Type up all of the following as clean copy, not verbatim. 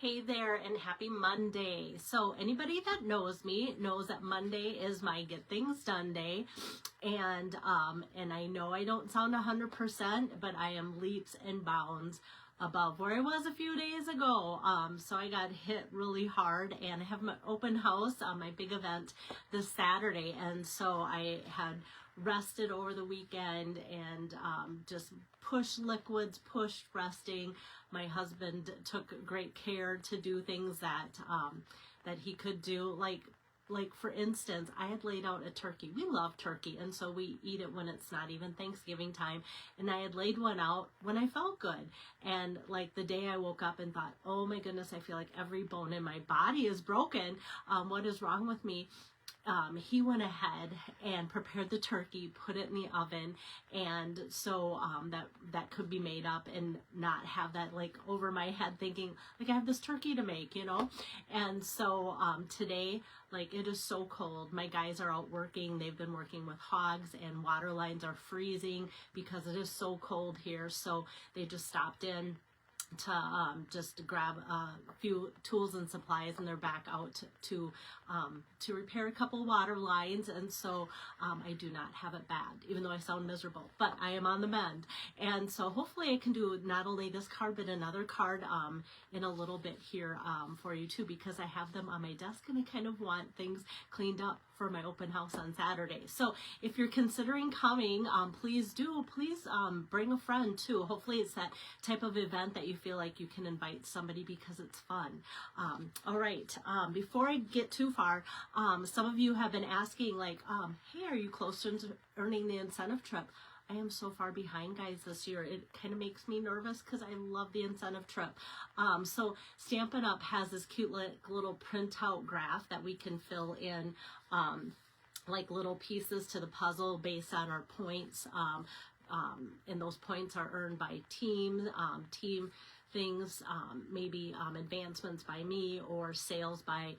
Hey there, and happy Monday. So anybody that knows me knows that Monday is my get things done day. And I know I don't sound 100%, but I am leaps and bounds above where I was a few days ago. So I got hit really hard, and I have my open house, my big event this Saturday. And so I had rested over the weekend and just pushed liquids, pushed resting. My husband took great care to do things that that he could do, like for instance, I had laid out a turkey. We love turkey, and so we eat it when it's not even Thanksgiving time. And I had laid one out when I felt good. And like the day I woke up and thought, oh my goodness, I feel like every bone in my body is broken. What is wrong with me? He went ahead and prepared the turkey, put it in the oven, and so that could be made up and not have that like over my head thinking like I have this turkey to make, you know. And so today, like, it is so cold. My guys are out working. They've been working with hogs, and water lines are freezing because it is so cold here. So they just stopped in to just grab a few tools and supplies, and they're back out to repair a couple water lines. And so I do not have it bad, even though I sound miserable, but I am on the mend. And so hopefully I can do not only this card but another card in a little bit here for you too, because I have them on my desk and I kind of want things cleaned up for my open house on Saturday. So if you're considering coming, please bring a friend too. Hopefully it's that type of event that you feel like you can invite somebody because it's fun. All right, before I get too far, some of you have been asking like, hey, are you close to earning the incentive trip? I am so far behind, guys, this year. It kind of makes me nervous because I love the incentive trip. So Stampin' Up! Has this cute little printout graph that we can fill in like little pieces to the puzzle based on our points. And those points are earned by team things, maybe advancements by me or sales by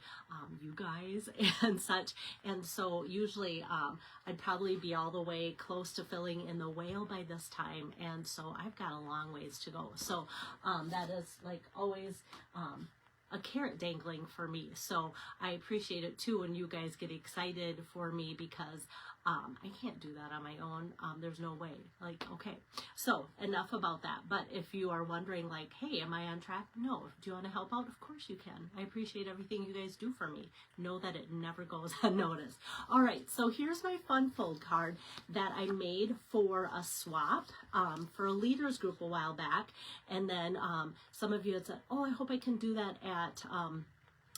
you guys and such. And so usually I'd probably be all the way close to filling in the whale by this time, and so I've got a long ways to go. So that is like always a carrot dangling for me. So I appreciate it too when you guys get excited for me, because I can't do that on my own. There's no way. Like, okay, so enough about that. But if you are wondering like, hey, am I on track? No. Do you want to help out? Of course you can. I appreciate everything you guys do for me. Know that it never goes unnoticed. All right, so here's my fun fold card that I made for a swap for a leaders group a while back. And then some of you had said, oh, I hope I can do that at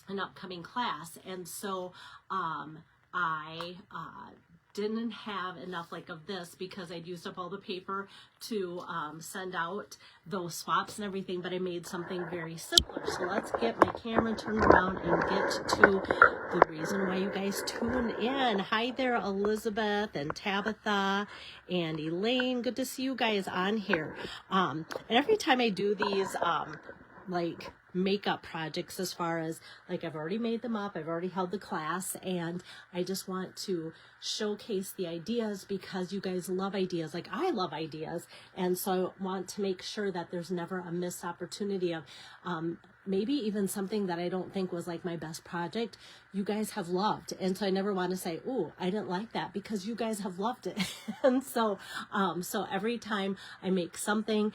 an upcoming class. And so I didn't have enough like of this because I'd used up all the paper to send out those swaps and everything, but I made something very similar. So let's get my camera turned around and get to the reason why you guys tune in. Hi there, Elizabeth and Tabitha and Elaine. Good to see you guys on here. And every time I do these like makeup projects, as far as like I've already made them up, I've already held the class, and I just want to showcase the ideas because you guys love ideas like I love ideas. And so I want to make sure that there's never a missed opportunity of maybe even something that I don't think was like my best project, you guys have loved. And so I never want to say, oh, I didn't like that, because you guys have loved it. And so, so every time I make something,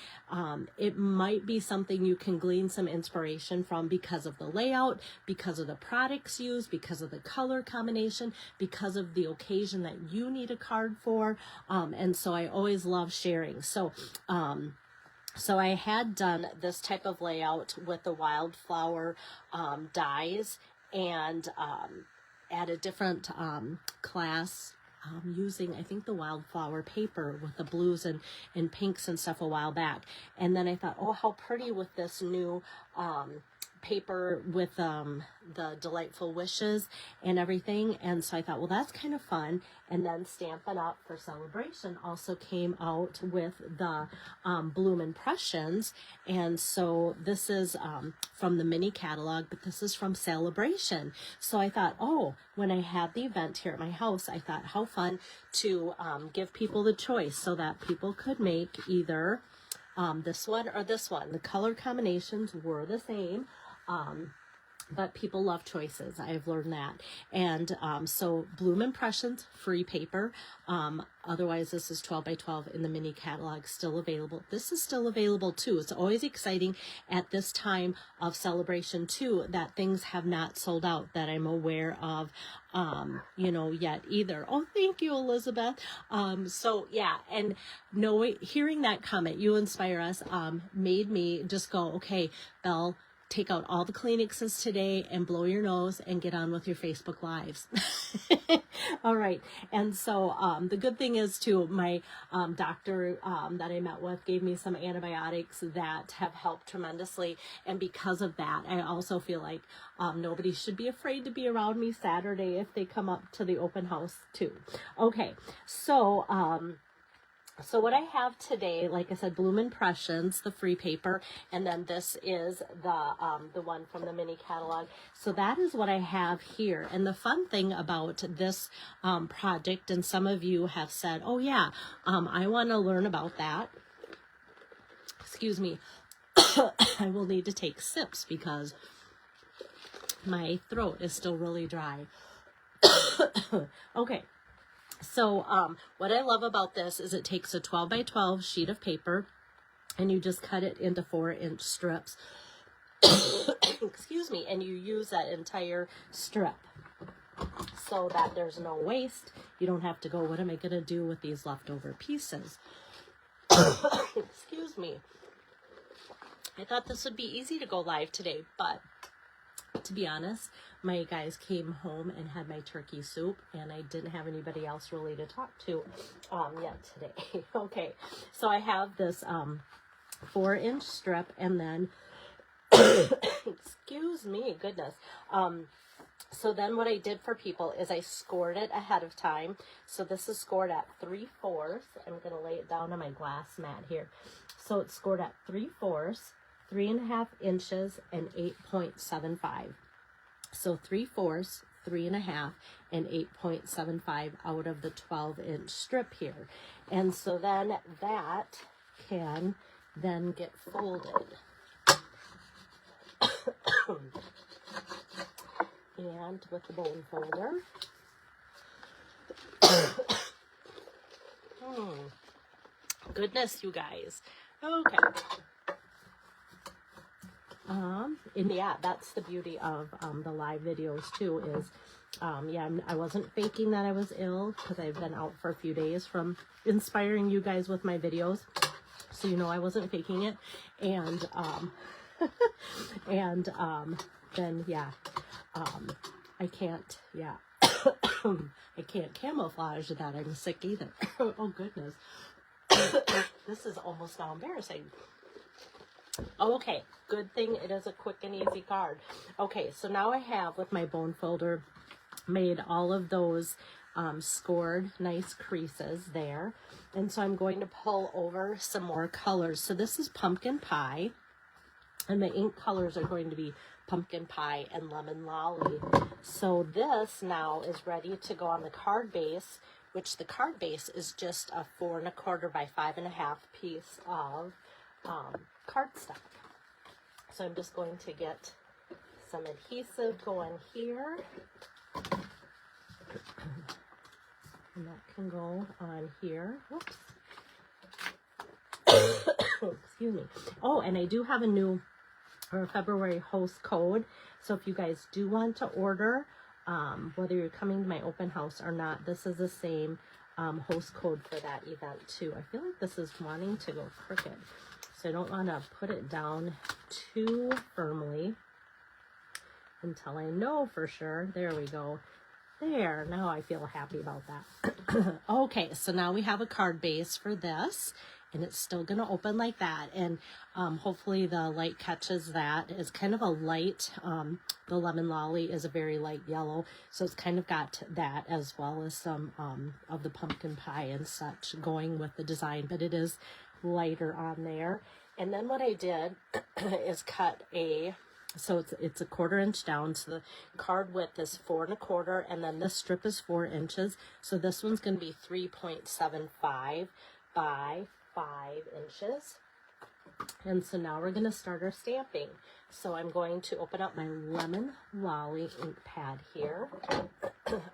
it might be something you can glean some inspiration from because of the layout, because of the products used, because of the color combination, because of the occasion that you need a card for. And so I always love sharing. So I had done this type of layout with the wildflower dies, and at a different class using, I think, the wildflower paper with the blues and pinks and stuff a while back. And then I thought, oh, how pretty with this new paper with the delightful wishes and everything. And so I thought, well, that's kind of fun. And then Stampin' Up! For Celebration also came out with the Bloom Impressions. And so this is from the mini catalog, but this is from Celebration. So I thought, oh, when I had the event here at my house, I thought how fun to give people the choice so that people could make either this one or this one. The color combinations were the same. But people love choices. I've learned that. And so Bloom Impressions, free paper. Otherwise, this is 12 by 12 in the mini catalog, still available. This is still available too. It's always exciting at this time of celebration too, that things have not sold out that I'm aware of, you know, yet either. Oh, thank you, Elizabeth. So yeah, and hearing that comment, you inspire us, made me just go, okay, Belle, take out all the Kleenexes today and blow your nose and get on with your Facebook Lives. All right. And so the good thing is too, my doctor that I met with gave me some antibiotics that have helped tremendously. And because of that, I also feel like nobody should be afraid to be around me Saturday if they come up to the open house too. Okay. So what I have today, like I said, Bloom Impressions, the free paper, and then this is the one from the mini catalog. So that is what I have here. And the fun thing about this project, and some of you have said, oh yeah, I want to learn about that. Excuse me. I will need to take sips because my throat is still really dry. Okay. So what I love about this is it takes a 12 by 12 sheet of paper and you just cut it into 4-inch strips. Excuse me. And you use that entire strip so that there's no waste. You don't have to go, what am I going to do with these leftover pieces? Excuse me. I thought this would be easy to go live today, but to be honest, my guys came home and had my turkey soup, and I didn't have anybody else really to talk to yet today. Okay, so I have this 4-inch strip, and then, excuse me, goodness. So then what I did for people is I scored it ahead of time. So this is scored at 3/4. I'm going to lay it down on my glass mat here. So it's scored at 3/4, 3.5 inches, and 8.75. So 3/4, 3.5, and 8.75 out of the 12-inch strip here. And so then that can then get folded. And with the bone folder. Goodness, you guys. Okay. And yeah, that's the beauty of the live videos too, is yeah, I wasn't faking that I was ill because I've been out for a few days from inspiring you guys with my videos, so you know I wasn't faking it. And then yeah, I can't, yeah, I can't camouflage that I'm sick either. Oh goodness. This is almost now embarrassing. Okay, good thing it is a quick and easy card. Okay, so now I have, with my bone folder, made all of those scored nice creases there. And so I'm going to pull over some more colors. So this is pumpkin pie, and the ink colors are going to be pumpkin pie and lemon lolly. So this now is ready to go on the card base, which the card base is just a 4 1/4 by 5.5 piece of cardstock. So I'm just going to get some adhesive going here. And that can go on here. Whoops. Excuse me. Oh, and I do have a new February host code. So if you guys do want to order, whether you're coming to my open house or not, this is the same host code for that event too. I feel like this is wanting to go crooked, so I don't want to put it down too firmly until I know for sure. There we go. There, now I feel happy about that. Okay, so now we have a card base for this, and it's still going to open like that, and hopefully the light catches that. It's kind of a light, the lemon lolly is a very light yellow, so it's kind of got that, as well as some of the pumpkin pie and such going with the design, but it is lighter on there. And then what I did is cut so it's a 1/4 inch down, so the card width is 4 1/4, and then this strip is 4 inches, so this one's going to be 3.75 by 5 inches. And so now we're going to start our stamping. So I'm going to open up my Lemon Lolly ink pad here.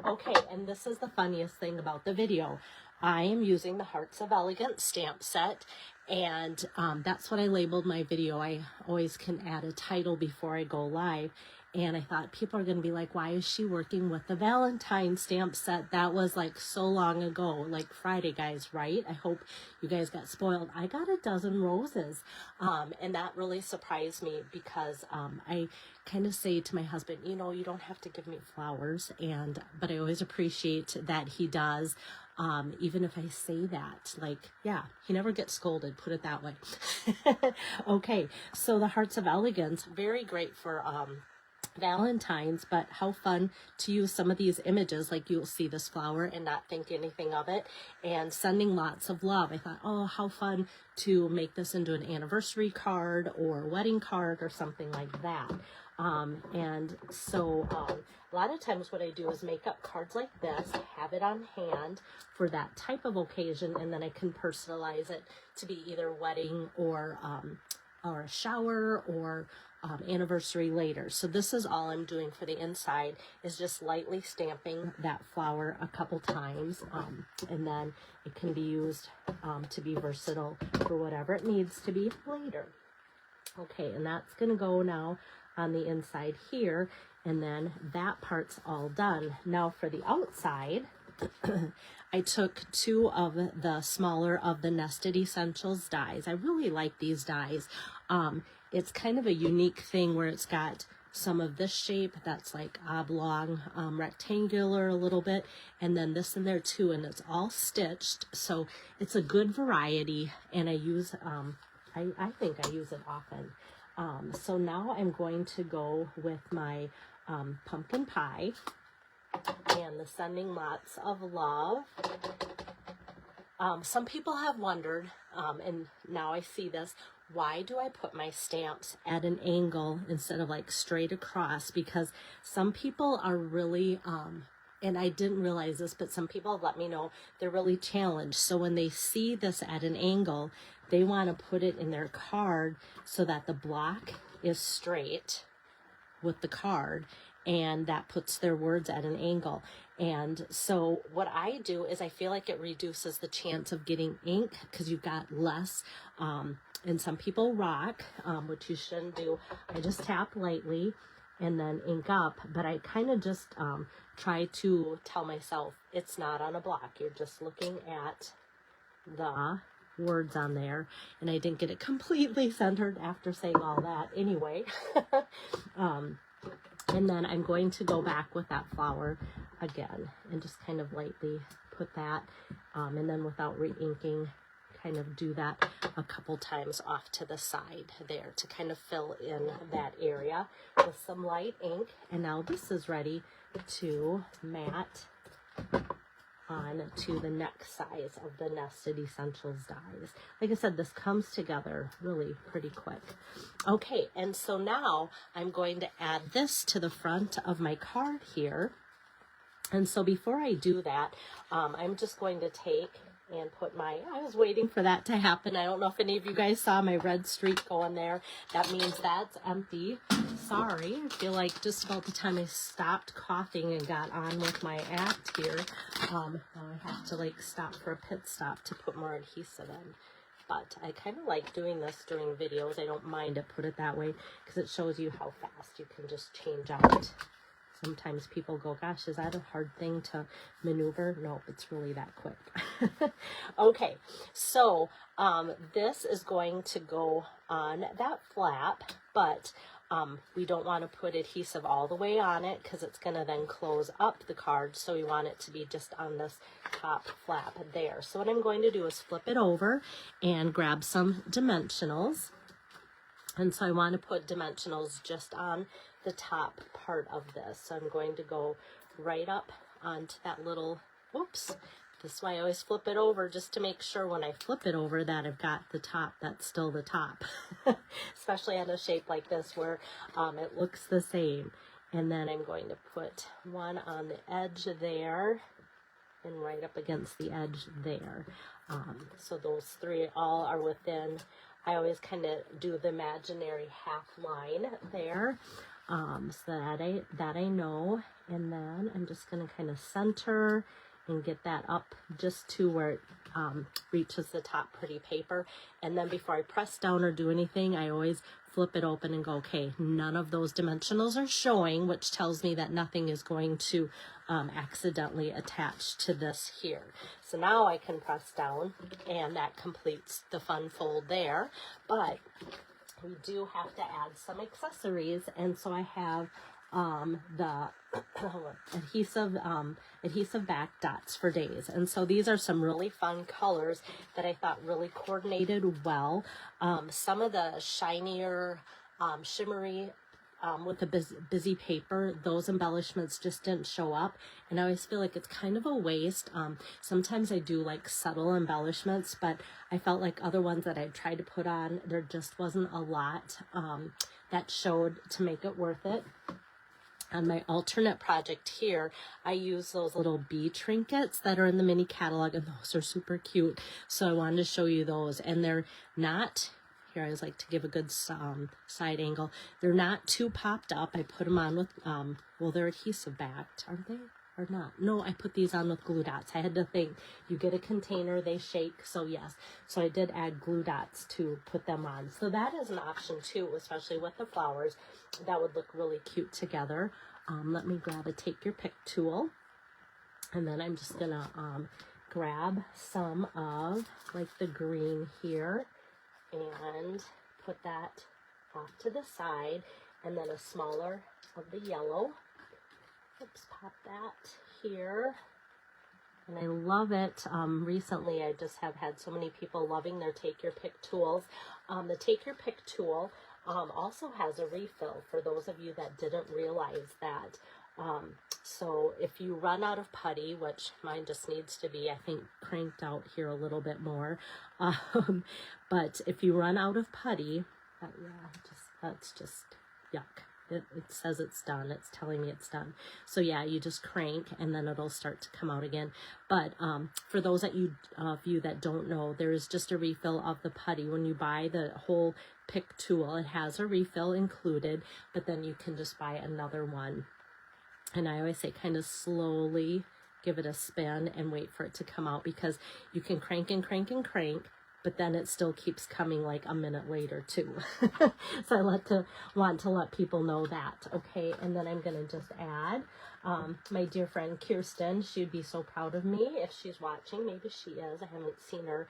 Okay, and this is the funniest thing about the video. I am using the Hearts of Elegance stamp set, and that's what I labeled my video. I always can add a title before I go live, and I thought people are going to be like, why is she working with the Valentine stamp set? That was like so long ago, like Friday, guys, right? I hope you guys got spoiled. I got a dozen roses, and that really surprised me because I kind of say to my husband, you know, you don't have to give me flowers, but I always appreciate that he does. Even if I say that, like, yeah, he never gets scolded, put it that way. Okay, so the Hearts of Elegance, very great for Valentine's, but how fun to use some of these images, like you'll see this flower and not think anything of it, and sending lots of love. I thought, oh, how fun to make this into an anniversary card or wedding card or something like that. And so a lot of times what I do is make up cards like this, have it on hand for that type of occasion, and then I can personalize it to be either wedding or a shower or anniversary later. So this is all I'm doing for the inside, is just lightly stamping that flower a couple times, and then it can be used to be versatile for whatever it needs to be later. Okay, and that's going to go now on the inside here, and then that part's all done. Now for the outside, I took 2 of the smaller of the Nested Essentials dies. I really like these dies. It's kind of a unique thing where it's got some of this shape that's like oblong, rectangular a little bit, and then this in there too, and it's all stitched. So it's a good variety, and I use, I think I use it often. So now I'm going to go with my pumpkin pie and the Sending Lots of Love. Some people have wondered, and now I see this, why do I put my stamps at an angle instead of like straight across? Because some people are really, and I didn't realize this, but some people have let me know they're really challenged. So when they see this at an angle, they want to put it in their card so that the block is straight with the card, and that puts their words at an angle. And so what I do is I feel like it reduces the chance of getting ink because you've got less, and some people rock, which you shouldn't do. I just tap lightly and then ink up, but I kind of just try to tell myself it's not on a block. You're just looking at the words on there, and I didn't get it completely centered after saying all that anyway. And then I'm going to go back with that flower again and just kind of lightly put that, and then without re-inking, kind of do that a couple times off to the side there to kind of fill in that area with some light ink. And now this is ready to mat on to the next size of the Nested Essentials dies. Like I said, this comes together really pretty quick. Okay, and so now I'm going to add this to the front of my card here. And so before I do that, I'm just going to take and put my, I was waiting for that to happen. I don't know if any of you guys saw my red streak going there. That means that's empty. Sorry, I feel like just about the time I stopped coughing and got on with my act here, now I have to like stop for a pit stop to put more adhesive in. But I kind of like doing this during videos. I don't mind it, put it that way, because it shows you how fast you can just change out. Sometimes people go, gosh, is that a hard thing to maneuver? No, it's really that quick. Okay, so this is going to go on that flap, but we don't want to put adhesive all the way on it because it's going to then close up the card. So we want it to be just on this top flap there. So what I'm going to do is flip it over and grab some dimensionals. And so I want to put dimensionals just on the top part of this. So I'm going to go right up onto that little, whoops, this is why I always flip it over, just to make sure when I flip it over that I've got the top that's still the top. Especially on a shape like this where it looks the same. And then I'm going to put one on the edge there and right up against the edge there. So those three all are within I always kind of do the imaginary half line there, so that I know. And then I'm just going to kind of center and get that up just to where it reaches the top pretty paper. And then before I press down or do anything, I always flip it open and go, okay, none of those dimensionals are showing, which tells me that nothing is going to accidentally attach to this here. So now I can press down, and that completes the fun fold there. But we do have to add some accessories, and so I have the adhesive back dots for days. And so these are some really fun colors that I thought really coordinated well. Some of the shinier, shimmery, with the busy paper, those embellishments just didn't show up. And I always feel like it's kind of a waste. Sometimes I do like subtle embellishments, but I felt like other ones that I tried to put on, there just wasn't a lot that showed to make it worth it. On my alternate project here, I use those little bee trinkets that are in the mini catalog, and those are super cute. So I wanted to show you those, and they're not, here I always like to give a good side angle, they're not too popped up. I put them on with, well, they're adhesive backed, aren't they? Or not? No, I put these on with glue dots. I had to think, you get a container, they shake, so yes. So I did add glue dots to put them on. So that is an option too, especially with the flowers. That would look really cute together. Let me grab a take your pick tool. And then I'm just gonna grab some of like the green here and put that off to the side. And then a smaller of the yellow. Oops, pop that here. And I love it. Recently, I just have had so many people loving their Take Your Pick tools. The Take Your Pick tool also has a refill for those of you that didn't realize that. So if you run out of putty, which mine just needs to be, I think, cranked out here a little bit more. But if you run out of putty, that's just yuck. It says it's done. It's telling me it's done. So yeah, you just crank and then it'll start to come out again. But for those of you that don't know, there is just a refill of the putty. When you buy the whole pick tool, it has a refill included, but then you can just buy another one. And I always say kind of slowly give it a spin and wait for it to come out, because you can crank and crank and crank, but then it still keeps coming like a minute later too. So I want to let people know that, okay? And then I'm gonna just add my dear friend Kirsten. She'd be so proud of me if she's watching. Maybe she is. I haven't seen her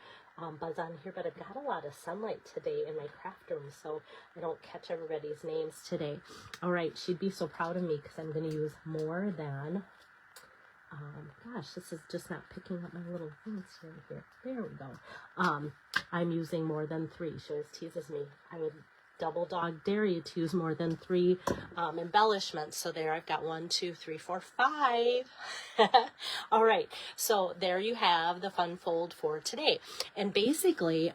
buzz on here, but I've got a lot of sunlight today in my craft room, so I don't catch everybody's names today. All right, she'd be so proud of me because I'm gonna use more than, gosh, this is just not picking up my little things here. There we go. I'm using more than 3. She always teases me. I would double dog dare you to use more than 3 embellishments. So there, I've got 1, 2, 3, 4, 5. All right, so there you have the fun fold for today. And basically,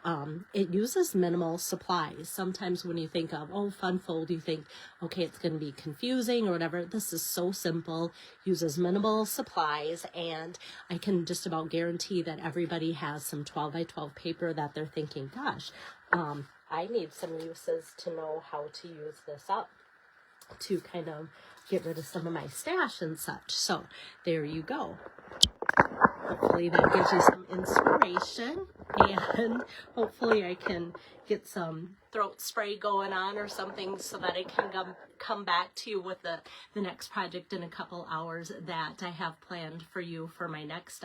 it uses minimal supplies. Sometimes when you think of, oh, fun fold, you think, okay, it's going to be confusing or whatever. This is so simple, uses minimal supplies, and I can just about guarantee that everybody has some 12 by 12 paper that they're thinking, gosh, I need some uses to know how to use this up to kind of get rid of some of my stash and such. So there you go. Hopefully that gives you some inspiration, and hopefully I can get some throat spray going on or something so that I can come back to you with the next project in a couple hours that I have planned for you for my next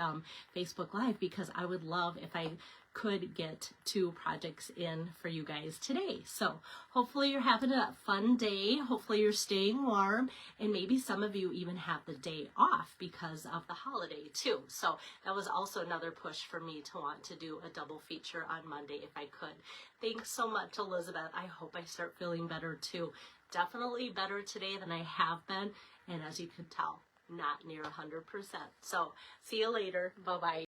Facebook Live, because I would love if I could get 2 projects in for you guys today. So hopefully you're having a fun day. Hopefully you're staying warm, and maybe some of you even have the day off because of the holiday too. So that was also another push for me to want to do a double feature on Monday if I could. Thanks so much, Elizabeth. I hope I start feeling better too. Definitely better today than I have been, and as you can tell, not near 100%. So see you later. Bye-bye.